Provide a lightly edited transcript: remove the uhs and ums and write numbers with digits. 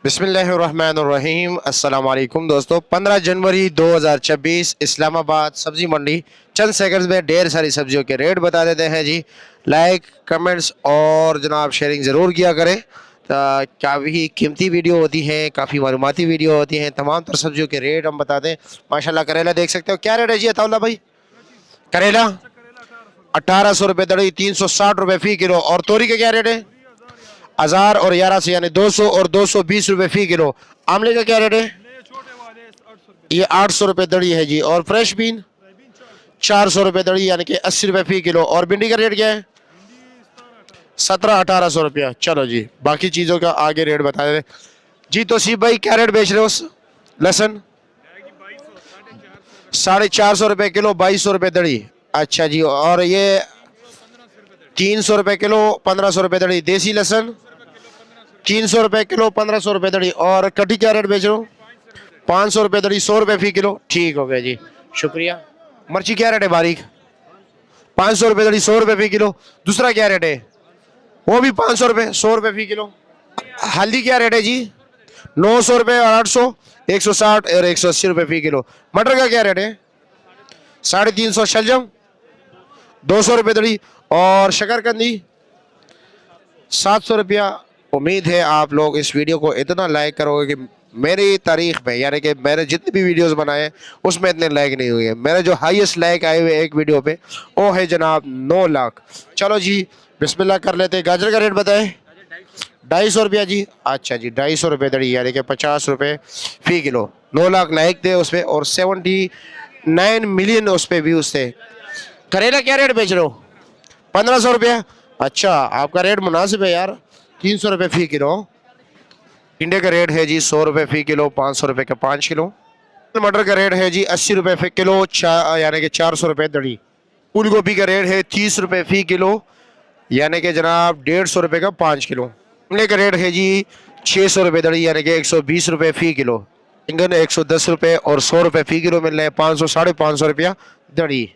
बिस्मिल्लाहिर्रहमानिर्रहीम। अस्सलाम वालेकुम दोस्तों। 15 जनवरी 2026 इस्लामाबाद सब्जी मंडी। चंद सेकंड्स में ढेर सारी सब्जियों के रेट बता देते हैं जी। लाइक कमेंट्स और जनाब शेयरिंग ज़रूर किया करें। काफ़ी कीमती वीडियो होती है, काफ़ी मालूमाती वीडियो होती हैं। तमाम तर सब्जियों के रेट हम बता दें। माशाल्लाह करेला देख सकते हो, क्या रेट है जी अताउल्ला भाई? करेला 1800 रुपये दड़ी, 360 रुपये फ़ी किलो। और तोरी का क्या रेट है? 1000 और 1100 यानी 200 और 220 रुपये फ़ी किलो। आमले का क्या रेट है? ये 800 रुपये दड़ी है जी। और फ्रेश बीन 400 रुपये दड़ी यानी कि 80 रुपये फ़ी किलो। और भिंडी का रेट क्या है? 1700-1800 रुपया। चलो जी, बाकी चीज़ों का आगे रेट बता दे जी। तोसीफ भाई क्या रेट बेच रहे हो? लहसुन 450 रुपये किलो, 2200 रुपये दड़ी। अच्छा जी। और ये 300 रुपये किलो, 1500 रुपये दड़ी। देसी लहसुन 300 रुपये किलो, 1500 रुपये दड़ी। और कटी क्या रेट बेच रहे हो? 500 रुपये दड़ी, 100 रुपये फ़ी किलो। ठीक हो गया जी, शुक्रिया। मिर्ची क्या रेट है बारीक? 500 रुपये दड़ी, 100 रुपये फ़ी किलो। दूसरा क्या रेट है? वो भी 500 रुपये, 100 रुपये फ़ी किलो। हल्दी क्या रेट है जी? 900 रुपये और 800, 160 और 180 रुपये फ़ी किलो। मटर का क्या रेट है? 350। शलजम 200 रुपये दड़ी। और शकरकंदी 700 रुपया। उम्मीद है आप लोग इस वीडियो को इतना लाइक करोगे कि मेरी तारीख में, यानी कि मैंने जितने भी वीडियोस बनाए हैं उसमें इतने लाइक नहीं हुए। मेरे जो हाईएस्ट लाइक आए हुए एक वीडियो पे वो है जनाब 9 लाख। चलो जी बिस्मिल्लाह कर लेते हैं। गाजर का रेट बताएं। 250 रुपया जी। अच्छा जी, 250 रुपये दड़ी यानी कि 50 रुपये फ़ी किलो। 9 लाख लाइक थे उस पर और 79 मिलियन उस पर व्यूज़ थे। करेला क्या रेट बेच रहे हो? 1500 रुपया। अच्छा, आपका रेट मुनासिब है यार, 300 रुपये फ़ी किलो। टिंडे का रेट है जी 100 रुपये फ़ी किलो, 500 रुपये का 5 किलो। मटर का रेट है जी 80 रुपये फ़ी किलो, यानी कि 400 रुपये दड़ी। फूल गोभी का रेट है 30 रुपये फ़ी किलो, यानी कि जनाब 150 रुपये का 5 किलो। शिमले का रेट है जी 600 रुपये दड़ी, यानी कि 120 रुपये फ़ी किलो। बैंगन 110 रुपये और 100 रुपये फ़ी किलो मिल रहे हैं, 500 550 रुपया दड़ी।